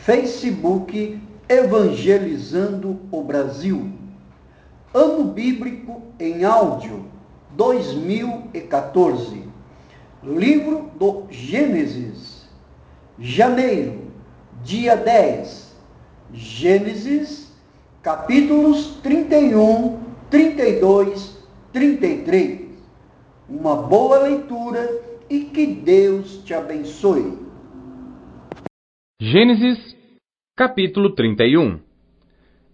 Facebook Evangelizando o Brasil. Ano Bíblico em Áudio 2014. Livro do Gênesis. Janeiro, dia 10. Gênesis, capítulos 31, 32, 33. Uma boa leitura e que Deus te abençoe. Gênesis, capítulo 31.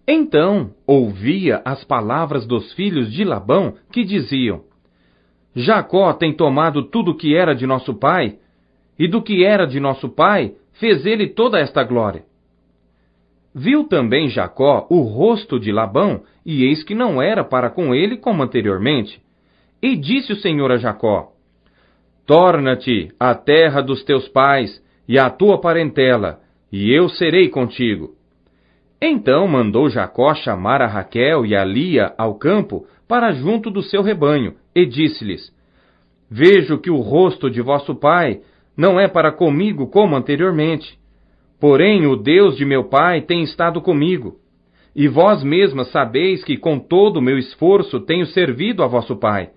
Então ouvia as palavras dos filhos de Labão, que diziam: Jacó tem tomado tudo o que era de nosso pai, e do que era de nosso pai fez ele toda esta glória. Viu também Jacó o rosto de Labão, e eis que não era para com ele como anteriormente. E disse o Senhor a Jacó: Torna-te à terra dos teus pais e à tua parentela, e eu serei contigo. Então mandou Jacó chamar a Raquel e a Lia ao campo para junto do seu rebanho, e disse-lhes: Vejo que o rosto de vosso pai não é para comigo como anteriormente. Porém o Deus de meu pai tem estado comigo. E vós mesmas sabeis que com todo o meu esforço tenho servido a vosso pai.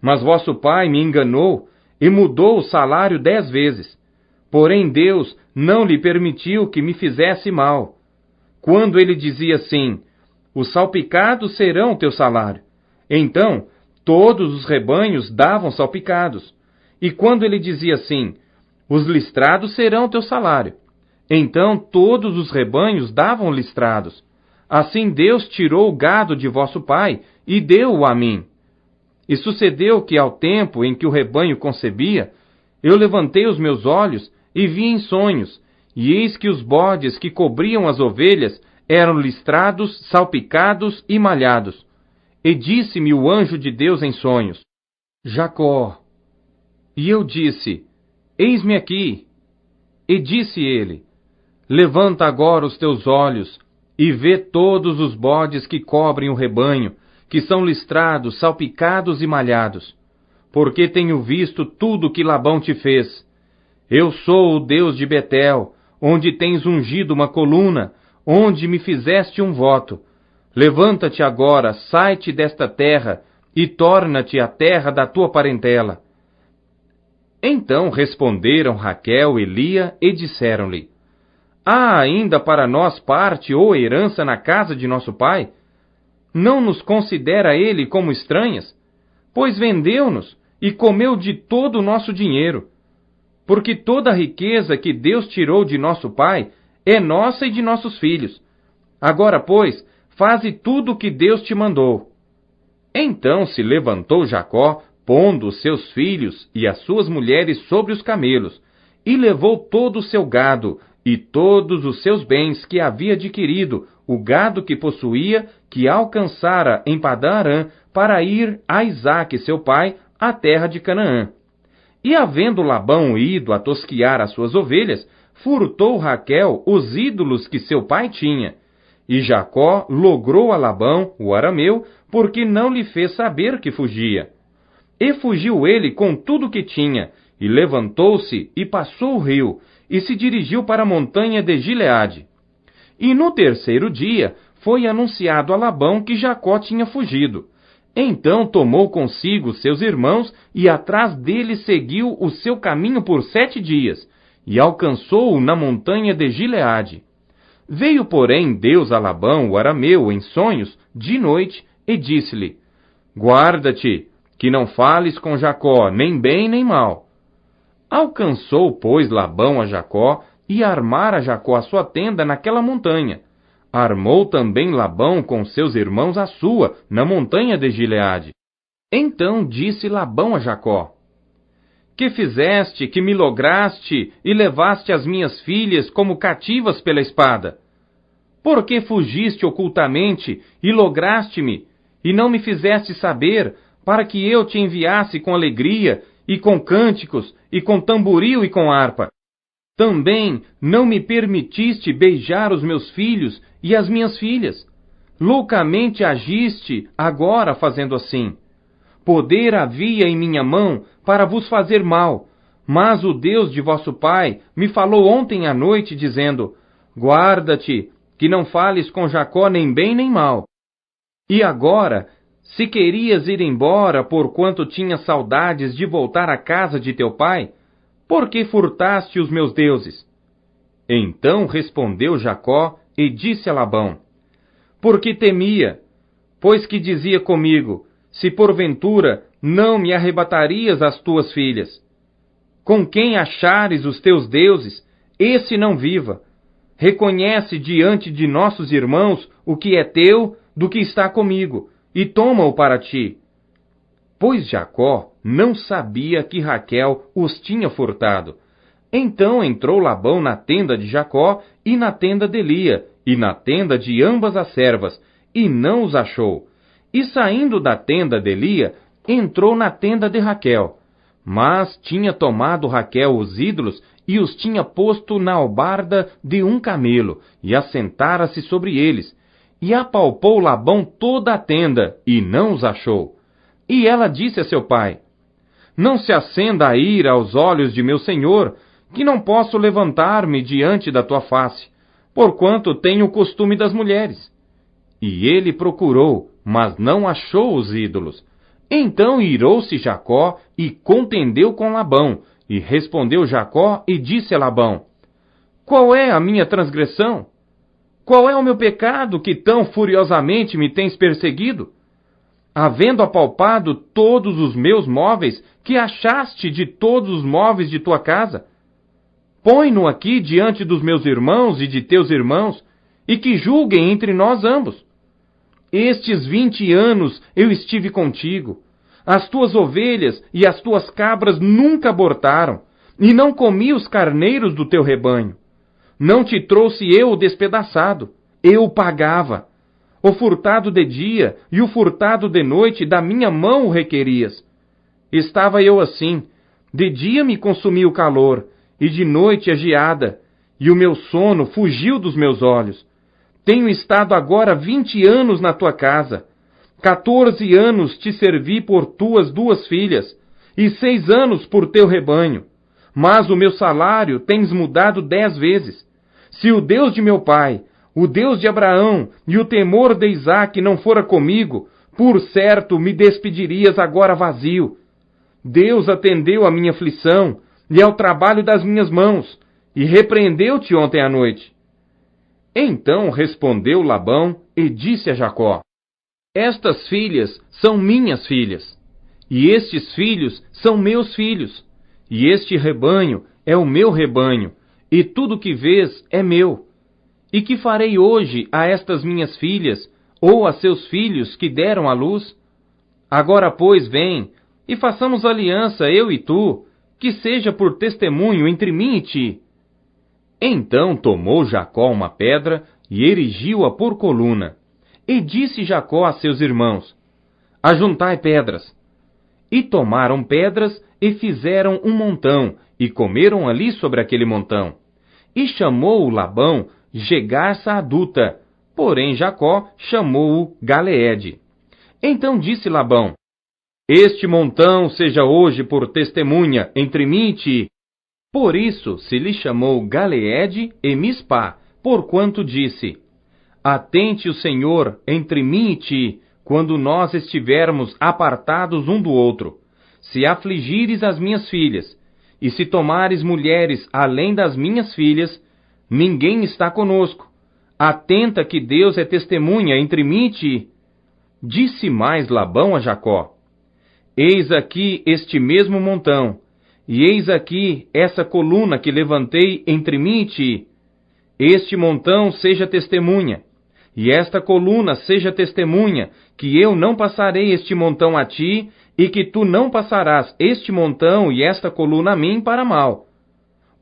Mas vosso pai me enganou e mudou o salário 10 vezes. Porém Deus não lhe permitiu que me fizesse mal. Quando ele dizia assim: Os salpicados serão teu salário. Então todos os rebanhos davam salpicados. E quando ele dizia assim: Os listrados serão teu salário. Então todos os rebanhos davam listrados. Assim Deus tirou o gado de vosso pai e deu-o a mim. E sucedeu que ao tempo em que o rebanho concebia, eu levantei os meus olhos e vi em sonhos, e eis que os bodes que cobriam as ovelhas eram listrados, salpicados e malhados. E disse-me o anjo de Deus em sonhos: Jacó. E eu disse: Eis-me aqui. E disse ele: Levanta agora os teus olhos e vê todos os bodes que cobrem o rebanho, que são listrados, salpicados e malhados. Porque tenho visto tudo que Labão te fez. Eu sou o Deus de Betel, onde tens ungido uma coluna, onde me fizeste um voto. Levanta-te agora, sai-te desta terra, e torna-te à terra da tua parentela. Então responderam Raquel e Lia e disseram-lhe: Há ainda para nós parte ou herança na casa de nosso pai? Não nos considera ele como estranhas? Pois vendeu-nos e comeu de todo o nosso dinheiro. Porque toda a riqueza que Deus tirou de nosso pai é nossa e de nossos filhos. Agora, pois, faze tudo o que Deus te mandou. Então se levantou Jacó, pondo os seus filhos e as suas mulheres sobre os camelos, e levou todo o seu gado e todos os seus bens que havia adquirido, o gado que possuía, que alcançara em Padã-Arã, para ir a Isaque, seu pai, à terra de Canaã. E havendo Labão ido a tosquiar as suas ovelhas, furtou Raquel os ídolos que seu pai tinha. E Jacó logrou a Labão, o arameu, porque não lhe fez saber que fugia. E fugiu ele com tudo o que tinha, e levantou-se e passou o rio, e se dirigiu para a montanha de Gileade. E no terceiro dia foi anunciado a Labão que Jacó tinha fugido. Então tomou consigo seus irmãos, e atrás dele seguiu o seu caminho por 7 dias, e alcançou-o na montanha de Gileade. Veio, porém, Deus a Labão, o arameu, em sonhos, de noite, e disse-lhe: Guarda-te, que não fales com Jacó, nem bem nem mal. Alcançou, pois, Labão a Jacó, e armara Jacó a sua tenda naquela montanha. Armou também Labão com seus irmãos a sua, na montanha de Gileade. Então disse Labão a Jacó: Que fizeste, que me lograste, e levaste as minhas filhas como cativas pela espada? Por que fugiste ocultamente, e lograste-me, e não me fizeste saber, para que eu te enviasse com alegria, e com cânticos, e com tamboril e com harpa? Também não me permitiste beijar os meus filhos e as minhas filhas. Loucamente agiste agora fazendo assim. Poder havia em minha mão para vos fazer mal, mas o Deus de vosso pai me falou ontem à noite, dizendo: guarda-te, que não fales com Jacó nem bem nem mal. E agora, se querias ir embora, porquanto tinhas saudades de voltar à casa de teu pai, por que furtaste os meus deuses? Então respondeu Jacó e disse a Labão: porque temia, pois que dizia comigo, se porventura não me arrebatarias as tuas filhas. Com quem achares os teus deuses, esse não viva. Reconhece diante de nossos irmãos o que é teu do que está comigo, e toma-o para ti. Pois Jacó não sabia que Raquel os tinha furtado. Então entrou Labão na tenda de Jacó e na tenda de Lia, e na tenda de ambas as servas, e não os achou. E saindo da tenda de Lia, entrou na tenda de Raquel. Mas tinha tomado Raquel os ídolos e os tinha posto na albarda de um camelo, e assentara-se sobre eles. E apalpou Labão toda a tenda, e não os achou. E ela disse a seu pai: não se acenda a ira aos olhos de meu senhor, que não posso levantar-me diante da tua face, porquanto tenho o costume das mulheres. E ele procurou, mas não achou os ídolos. Então irou-se Jacó e contendeu com Labão. E respondeu Jacó e disse a Labão: qual é a minha transgressão? Qual é o meu pecado que tão furiosamente me tens perseguido? Havendo apalpado todos os meus móveis, que achaste de todos os móveis de tua casa? Põe-no aqui diante dos meus irmãos e de teus irmãos, e que julguem entre nós ambos. Estes 20 anos eu estive contigo. As tuas ovelhas e as tuas cabras nunca abortaram, e não comi os carneiros do teu rebanho. Não te trouxe eu o despedaçado, eu pagava. O furtado de dia e o furtado de noite da minha mão o requerias. Estava eu assim, de dia me consumia o calor, e de noite a geada, e o meu sono fugiu dos meus olhos. Tenho estado agora 20 anos na tua casa. 14 anos te servi por tuas 2 filhas, e 6 anos por teu rebanho. Mas o meu salário tens mudado 10 vezes. Se o Deus de meu pai, o Deus de Abraão e o temor de Isaque não fora comigo, por certo me despedirias agora vazio. Deus atendeu à minha aflição e ao trabalho das minhas mãos, e repreendeu-te ontem à noite. Então respondeu Labão e disse a Jacó: estas filhas são minhas filhas, e estes filhos são meus filhos, e este rebanho é o meu rebanho, e tudo que vês é meu. E que farei hoje a estas minhas filhas, ou a seus filhos que deram à luz? Agora, pois, vem, e façamos aliança, eu e tu, que seja por testemunho entre mim e ti. Então tomou Jacó uma pedra e erigiu-a por coluna. E disse Jacó a seus irmãos: ajuntai pedras. E tomaram pedras e fizeram um montão, e comeram ali sobre aquele montão. E chamou-o Labão Jegarsa Aduta, porém Jacó chamou-o Galeede. Então disse Labão: este montão seja hoje por testemunha entre mim e ti. Por isso se lhe chamou Galeede e Mispá, porquanto disse: atente o Senhor entre mim e ti, quando nós estivermos apartados um do outro. Se afligires as minhas filhas, e se tomares mulheres além das minhas filhas, ninguém está conosco. Atenta que Deus é testemunha entre mim e ti. Disse mais Labão a Jacó: eis aqui este mesmo montão, e eis aqui essa coluna que levantei entre mim e ti. Este montão seja testemunha, e esta coluna seja testemunha, que eu não passarei este montão a ti, e que tu não passarás este montão e esta coluna a mim para mal.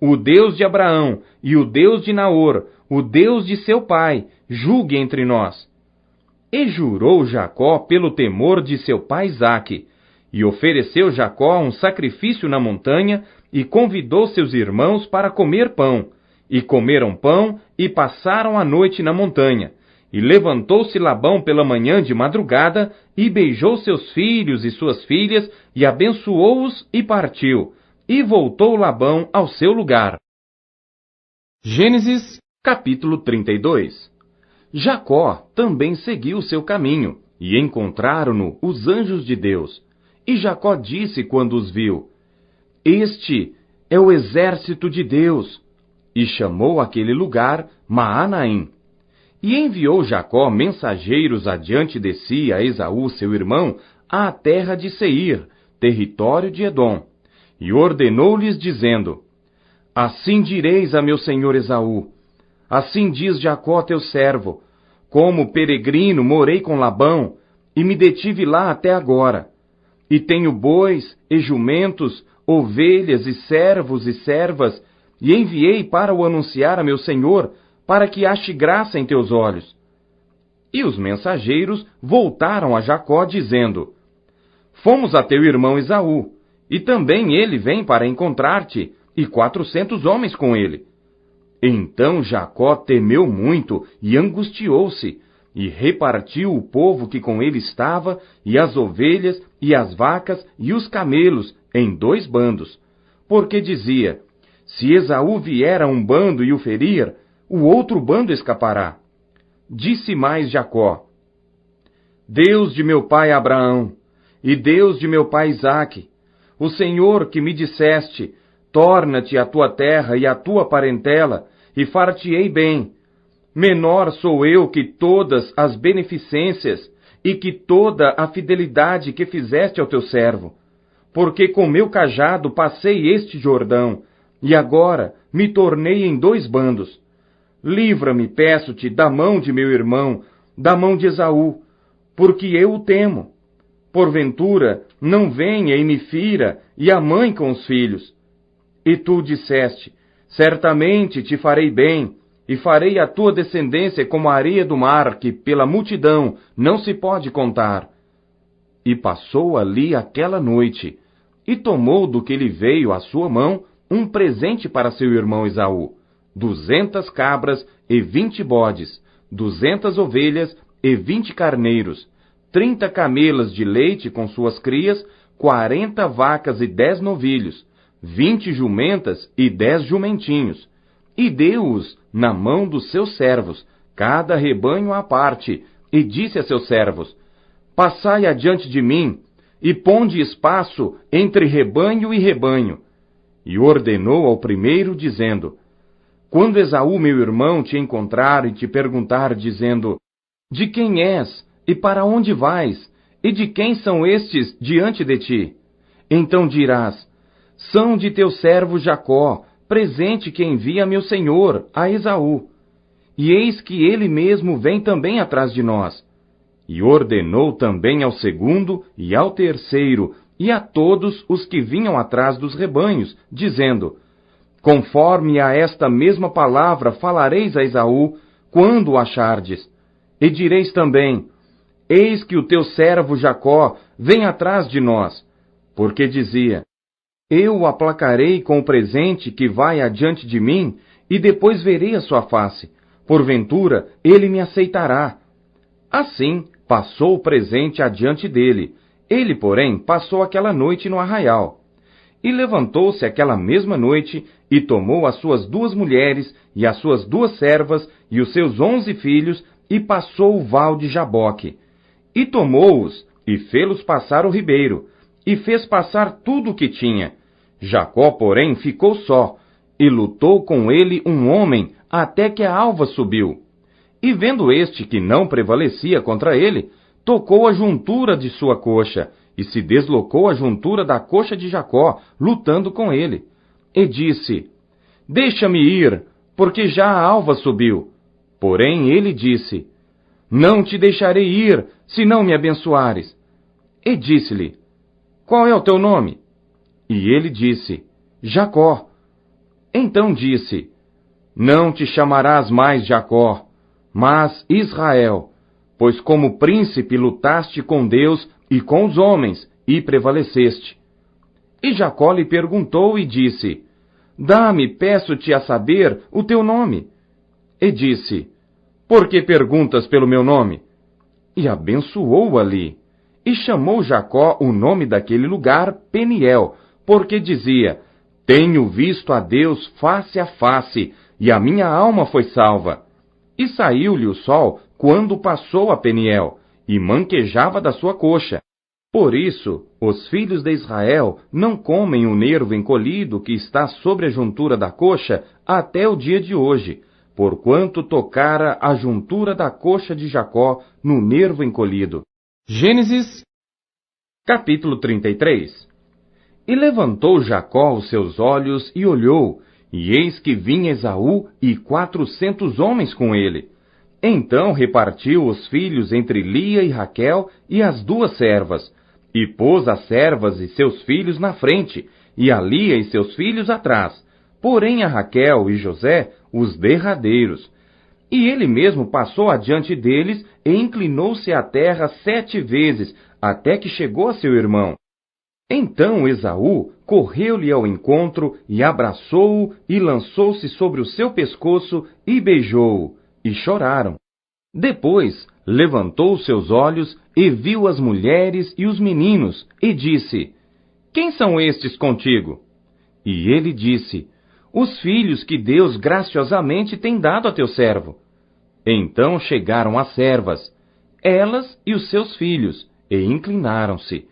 O Deus de Abraão e o Deus de Naor, o Deus de seu pai, julgue entre nós. E jurou Jacó pelo temor de seu pai Isaque, e ofereceu Jacó um sacrifício na montanha, e convidou seus irmãos para comer pão. E comeram pão, e passaram a noite na montanha. E levantou-se Labão pela manhã de madrugada, e beijou seus filhos e suas filhas, e abençoou-os, e partiu. E voltou Labão ao seu lugar. Gênesis, Capítulo 32. Jacó também seguiu seu caminho, e encontraram-no os anjos de Deus. E Jacó disse quando os viu: Este é o exército de Deus. E chamou aquele lugar Maanaim. E enviou Jacó mensageiros adiante de si a Esaú, seu irmão, à terra de Seir, território de Edom. E ordenou-lhes, dizendo: Assim direis a meu senhor Esaú: Assim diz Jacó teu servo: Como peregrino morei com Labão, e me detive lá até agora. E tenho bois e jumentos, ovelhas e servos e servas, e enviei para o anunciar a meu senhor, para que ache graça em teus olhos. E os mensageiros voltaram a Jacó, dizendo: Fomos a teu irmão Esaú, e também ele vem para encontrar-te, e 400 homens com ele. Então Jacó temeu muito e angustiou-se, e repartiu o povo que com ele estava, e as ovelhas, e as vacas, e os camelos, em 2 bandos. Porque dizia: Se Esaú vier a um bando e o ferir, o outro bando escapará. Disse mais Jacó: Deus de meu pai Abraão, e Deus de meu pai Isaque, o Senhor que me disseste: Torna-te à tua terra e à tua parentela, e far-te-ei bem. Menor sou eu que todas as beneficências e que toda a fidelidade que fizeste ao teu servo. Porque com meu cajado passei este Jordão, e agora me tornei em 2 bandos. Livra-me, peço-te, da mão de meu irmão, da mão de Esaú, porque eu o temo. Porventura, não venha e me fira, e a mãe com os filhos. E tu disseste: Certamente te farei bem, e farei a tua descendência como a areia do mar, que pela multidão não se pode contar. E passou ali aquela noite, e tomou do que lhe veio à sua mão um presente para seu irmão Esaú: 200 cabras e 20 bodes, 200 ovelhas e 20 carneiros, 30 camelas de leite com suas crias, 40 vacas e 10 novilhos, 20 jumentas e 10 jumentinhos, e deu-os na mão dos seus servos, cada rebanho à parte, e disse a seus servos: Passai adiante de mim, e ponde espaço entre rebanho e rebanho. E ordenou ao primeiro, dizendo: Quando Esaú, meu irmão, te encontrar e te perguntar, dizendo: De quem és, e para onde vais, e de quem são estes diante de ti? Então dirás: São de teu servo Jacó, presente que envia meu senhor, a Esaú. E eis que ele mesmo vem também atrás de nós. E ordenou também ao segundo e ao terceiro, e a todos os que vinham atrás dos rebanhos, dizendo: Conforme a esta mesma palavra falareis a Esaú, quando o achardes. E direis também: Eis que o teu servo Jacó vem atrás de nós. Porque dizia: Eu o aplacarei com o presente que vai adiante de mim, e depois verei a sua face. Porventura, ele me aceitará. Assim, passou o presente adiante dele. Ele, porém, passou aquela noite no arraial. E levantou-se aquela mesma noite, e tomou as suas 2 mulheres, e as suas 2 servas, e os seus 11 filhos, e passou o val de Jaboque. E tomou-os, e fê-los passar o ribeiro, e fez passar tudo o que tinha. Jacó, porém, ficou só, e lutou com ele um homem, até que a alva subiu. E vendo este que não prevalecia contra ele, tocou a juntura de sua coxa, e se deslocou a juntura da coxa de Jacó, lutando com ele. E disse: Deixa-me ir, porque já a alva subiu. Porém ele disse: Não te deixarei ir, se não me abençoares. E disse-lhe: Qual é o teu nome? E ele disse: Jacó. Então disse: Não te chamarás mais Jacó, mas Israel, pois como príncipe lutaste com Deus e com os homens, e prevaleceste. E Jacó lhe perguntou e disse: Dá-me, peço-te a saber, o teu nome. E disse: Por que perguntas pelo meu nome? E abençoou ali. E chamou Jacó o nome daquele lugar Peniel, porque dizia: Tenho visto a Deus face a face, e a minha alma foi salva. E saiu-lhe o sol quando passou a Peniel, e manquejava da sua coxa. Por isso, os filhos de Israel não comem o nervo encolhido que está sobre a juntura da coxa até o dia de hoje, porquanto tocara a juntura da coxa de Jacó no nervo encolhido. Gênesis, capítulo 33. E levantou Jacó os seus olhos e olhou, e eis que vinha Esaú e 400 homens com ele. Então repartiu os filhos entre Lia e Raquel e as 2 servas, e pôs as servas e seus filhos na frente, e a Lia e seus filhos atrás, porém a Raquel e José os derradeiros. E ele mesmo passou adiante deles e inclinou-se à terra 7 vezes, até que chegou a seu irmão. Então Esaú correu-lhe ao encontro e abraçou-o e lançou-se sobre o seu pescoço e beijou-o, e choraram. Depois levantou seus olhos e viu as mulheres e os meninos, e disse: Quem são estes contigo? E ele disse: Os filhos que Deus graciosamente tem dado a teu servo. Então chegaram as servas, elas e os seus filhos, e inclinaram-se.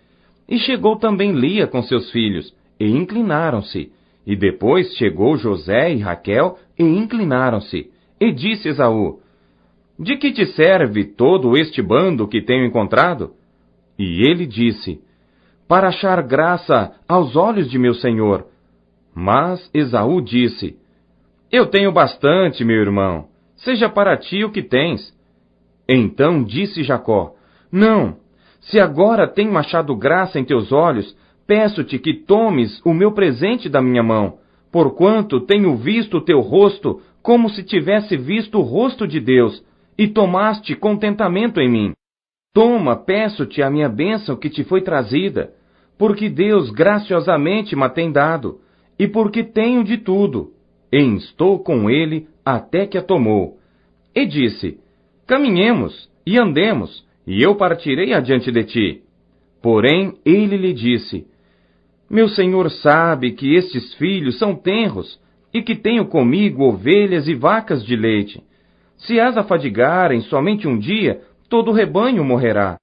E chegou também Lia com seus filhos, e inclinaram-se. E depois chegou José e Raquel, e inclinaram-se. E disse Esaú: De que te serve todo este bando que tenho encontrado? E ele disse: Para achar graça aos olhos de meu senhor. Mas Esaú disse: Eu tenho bastante, meu irmão. Seja para ti o que tens. Então disse Jacó: Não, se agora tenho achado graça em teus olhos, peço-te que tomes o meu presente da minha mão, porquanto tenho visto o teu rosto como se tivesse visto o rosto de Deus, e tomaste contentamento em mim. Toma, peço-te, a minha bênção que te foi trazida, porque Deus graciosamente me tem dado, e porque tenho de tudo. E estou com ele até que a tomou. E disse: Caminhemos e andemos, e eu partirei adiante de ti. Porém ele lhe disse: Meu senhor sabe que estes filhos são tenros, e que tenho comigo ovelhas e vacas de leite. Se as afadigarem somente um dia, todo o rebanho morrerá.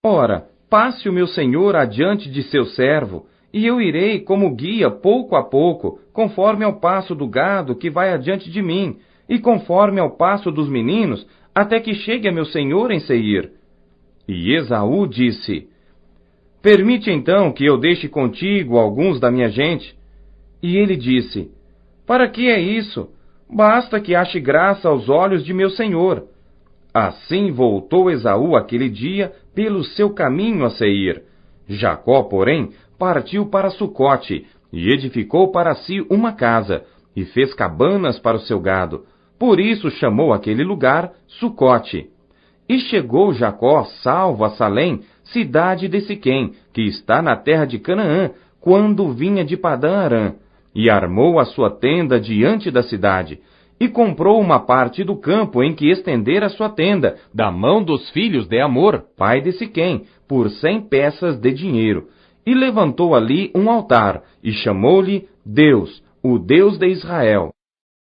Ora, passe o meu senhor adiante de seu servo, e eu irei como guia pouco a pouco, conforme ao passo do gado que vai adiante de mim, e conforme ao passo dos meninos, até que chegue a meu senhor em Seir. E Esaú disse: Permite então que eu deixe contigo alguns da minha gente. E ele disse: Para que é isso? Basta que ache graça aos olhos de meu senhor. Assim voltou Esaú aquele dia pelo seu caminho a Seir. Jacó, porém, partiu para Sucote, e edificou para si uma casa, e fez cabanas para o seu gado. Por isso chamou aquele lugar Sucote. E chegou Jacó salvo a Salém, cidade de Siquém, que está na terra de Canaã, quando vinha de Padã Arã, e armou a sua tenda diante da cidade, e comprou uma parte do campo em que estendera a sua tenda, da mão dos filhos de Amor, pai de Siquém, por 100 peças de dinheiro, e levantou ali um altar, e chamou-lhe Deus, o Deus de Israel.